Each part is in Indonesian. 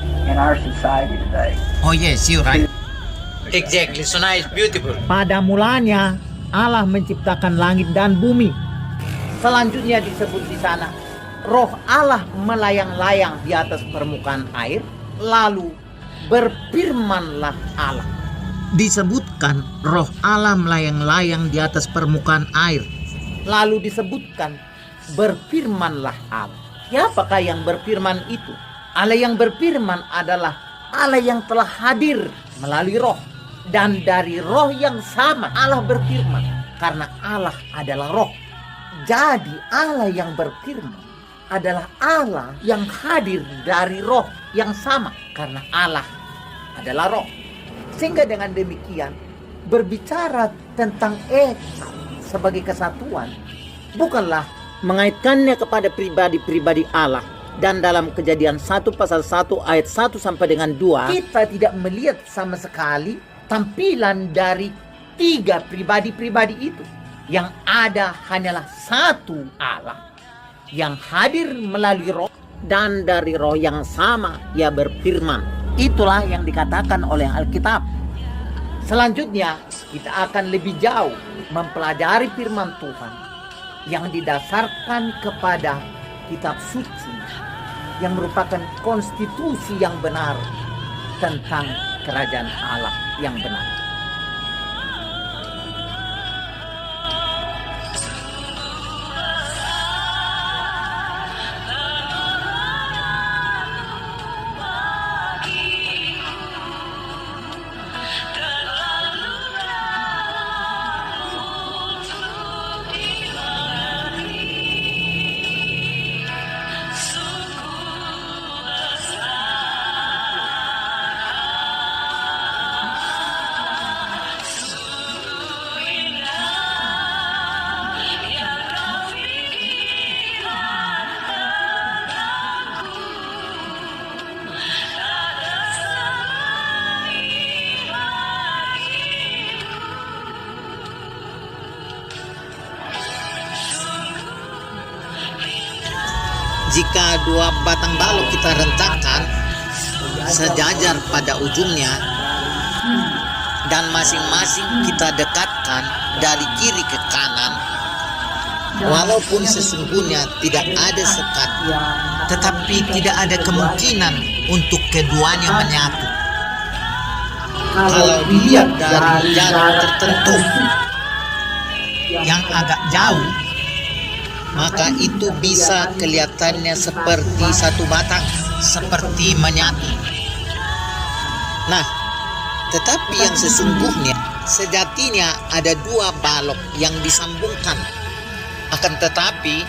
in our society today. Oh yes, you're right. Exactly. Sunnah is beautiful. Pada mulanya Allah menciptakan langit dan bumi. Selanjutnya disebut di sana, roh Allah melayang-layang di atas permukaan air, lalu berfirmanlah Allah. Disebutkan roh Allah melayang-layang di atas permukaan air. Lalu disebutkan berfirmanlah Allah. Siapakah yang berfirman itu? Allah yang berfirman adalah Allah yang telah hadir melalui roh. Dan dari roh yang sama Allah berfirman. Karena Allah adalah roh. Jadi Allah yang berfirman adalah Allah yang hadir dari roh yang sama. Karena Allah adalah roh. Sehingga dengan demikian berbicara tentang esa sebagai kesatuan bukanlah mengaitkannya kepada pribadi-pribadi Allah. Dan dalam Kejadian 1 pasal 1 ayat 1 sampai dengan 2 kita tidak melihat sama sekali tampilan dari tiga pribadi-pribadi itu. Yang ada hanyalah satu Allah yang hadir melalui roh, dan dari roh yang sama ia berfirman. Itulah yang dikatakan oleh Alkitab. Selanjutnya kita akan lebih jauh mempelajari firman Tuhan yang didasarkan kepada kitab suci yang merupakan konstitusi yang benar tentang kerajaan Allah yang benar. Jika dua batang balok kita rentangkan sejajar pada ujungnya dan masing-masing kita dekatkan dari kiri ke kanan, walaupun sesungguhnya tidak ada sekat, tetapi tidak ada kemungkinan untuk keduanya menyatu. Kalau dilihat dari jarak tertentu yang agak jauh, maka itu bisa kelihatannya seperti satu batang, seperti menyatu. Nah, tetapi yang sesungguhnya, sejatinya ada dua balok yang disambungkan. Akan tetapi,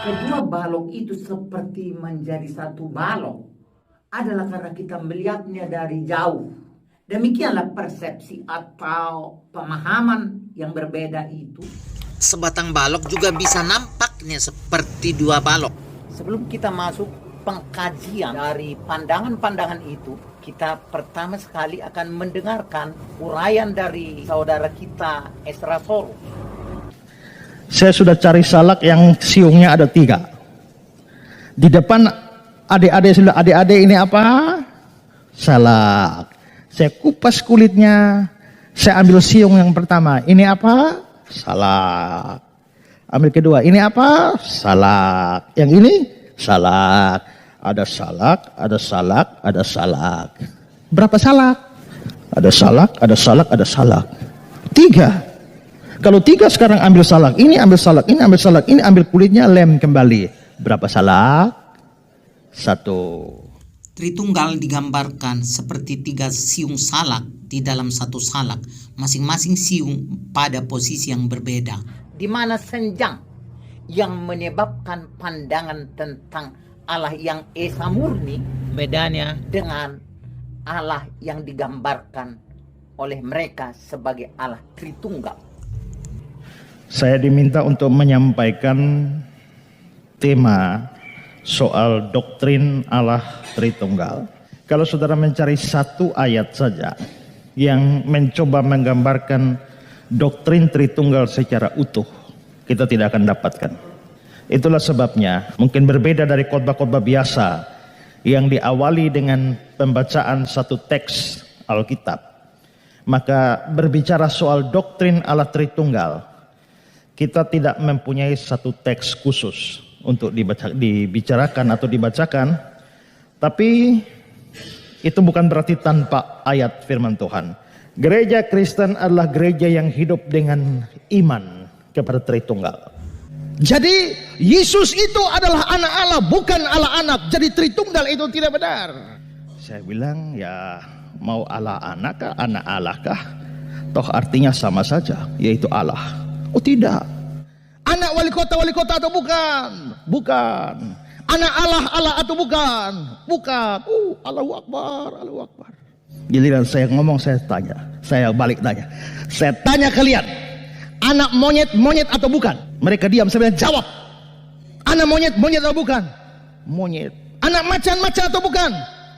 kedua balok itu seperti menjadi satu balok adalah karena kita melihatnya dari jauh. Demikianlah persepsi atau pemahaman yang berbeda itu. sebatang balok juga bisa nampaknya seperti dua balok. Sebelum kita masuk pengkajian dari pandangan-pandangan itu, kita pertama sekali akan mendengarkan uraian dari saudara kita Esra Soru. Saya sudah cari salak yang siungnya ada 3. Di depan adik-adik ini apa? Salak. Saya kupas kulitnya, saya ambil siung yang pertama. Ini apa? Salak. Ambil kedua, ini apa? Salak. Yang ini salak. Ada salak, ada salak, ada salak. Berapa salak? Ada salak, ada salak, ada salak. 3. Kalau 3 sekarang ambil salak, ini ambil salak, ini ambil salak, ini ambil kulitnya, lem kembali. Berapa salak? 1. Tritunggal digambarkan seperti 3 siung salak di dalam satu salak, masing-masing siung pada posisi yang berbeda. Di mana senjang yang menyebabkan pandangan tentang Allah yang Esa murni Bedanya dengan Allah yang digambarkan oleh mereka sebagai Allah Tritunggal. Saya diminta untuk menyampaikan tema soal doktrin Allah Tritunggal. Kalau saudara mencari satu ayat saja yang mencoba menggambarkan doktrin Tritunggal secara utuh, kita tidak akan dapatkan. Itulah sebabnya mungkin berbeda dari khotbah-khotbah biasa yang diawali dengan pembacaan satu teks Alkitab, maka berbicara soal doktrin Allah Tritunggal, kita tidak mempunyai satu teks khusus untuk dibicarakan atau dibacakan, tapi itu bukan berarti tanpa ayat firman Tuhan. Gereja Kristen adalah gereja yang hidup dengan iman kepada Tritunggal. Jadi Yesus itu adalah anak Allah, bukan Allah anak. Jadi Tritunggal itu tidak benar. Saya bilang, ya mau Allah anak kah, anak Allah kah? Toh artinya sama saja, yaitu Allah. Oh tidak. Anak wali kota atau bukan? Bukan. Anak Allah atau bukan? Bukan. Allahu Akbar, Allahu Akbar. Giliran saya ngomong, saya tanya. Saya balik tanya. Saya tanya kalian, anak monyet atau bukan? Mereka diam, saya bilang jawab. Anak monyet atau bukan? Monyet. Anak macan atau bukan?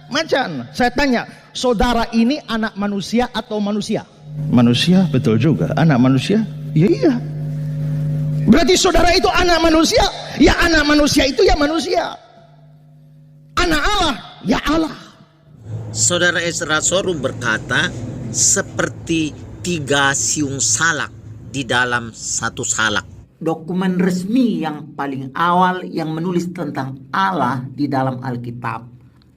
Macan. Saya tanya, saudara ini anak manusia atau manusia? Manusia, betul juga. Anak manusia? Ya iya. Berarti saudara itu anak manusia? Ya anak manusia itu ya manusia. Anak Allah, ya Allah. Saudara Ezra Sorum berkata, seperti 3 siung salak di dalam satu salak. Dokumen resmi yang paling awal yang menulis tentang Allah di dalam Alkitab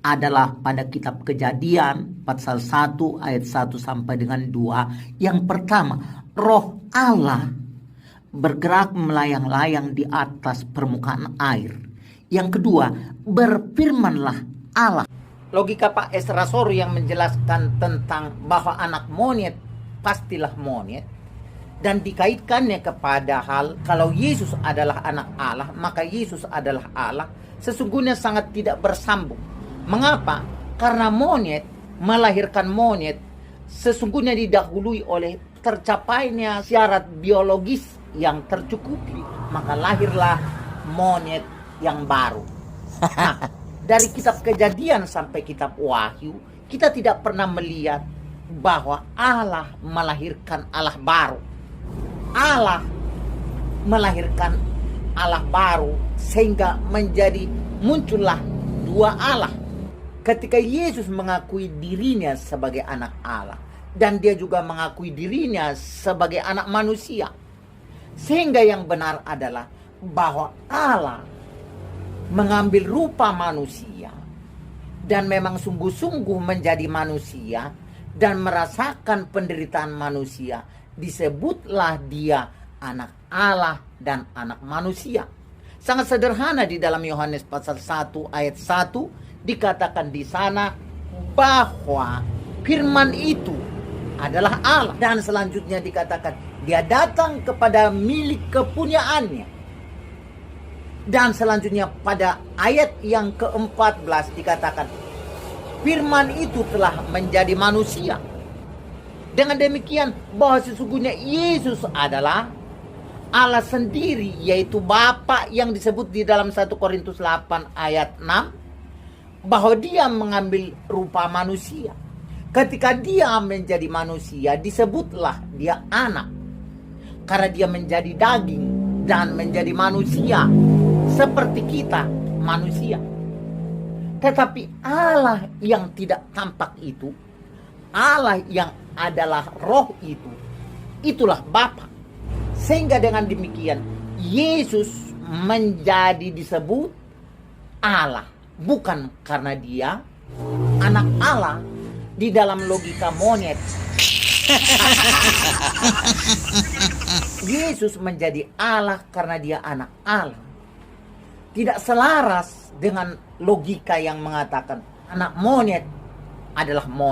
adalah pada kitab Kejadian pasal 1 ayat 1 sampai dengan 2. Yang pertama, Roh Allah bergerak melayang-layang di atas permukaan air. Yang kedua, berfirmanlah Allah. Logika Pak Ezra Sorum yang menjelaskan tentang bahwa anak monyet pastilah monyet, dan dikaitkannya kepada hal kalau Yesus adalah anak Allah, maka Yesus adalah Allah, sesungguhnya sangat tidak bersambung. Mengapa? Karena monyet melahirkan monyet sesungguhnya didahului oleh tercapainya syarat biologis yang tercukupi, maka lahirlah monyet yang baru. Nah, dari kitab Kejadian sampai kitab Wahyu, kita tidak pernah melihat bahwa Allah melahirkan Allah baru. Allah melahirkan Allah baru sehingga muncullah 2 Allah. Ketika Yesus mengakui dirinya sebagai anak Allah dan dia juga mengakui dirinya sebagai anak manusia, sehingga yang benar adalah bahwa Allah mengambil rupa manusia dan memang sungguh-sungguh menjadi manusia dan merasakan penderitaan manusia, disebutlah dia anak Allah dan anak manusia. Sangat sederhana di dalam Yohanes pasal 1 ayat 1 dikatakan di sana bahwa firman itu adalah Allah, dan selanjutnya dikatakan dia datang kepada milik kepunyaannya. Dan selanjutnya pada ayat yang ke-14 dikatakan firman itu telah menjadi manusia. Dengan demikian bahwa sesungguhnya Yesus adalah Allah sendiri, yaitu Bapa yang disebut di dalam 1 Korintus 8 ayat 6, bahwa dia mengambil rupa manusia. Ketika dia menjadi manusia, disebutlah dia anak, karena dia menjadi daging dan menjadi manusia seperti kita manusia. Tetapi Allah yang tidak tampak itu, Allah yang adalah roh itu, itulah Bapa. Sehingga dengan demikian Yesus menjadi disebut Allah, bukan karena dia anak Allah di dalam logika monyet. Yesus menjadi Allah karena dia anak Allah. Tidak selaras dengan logika yang mengatakan anak monyet adalah monyet.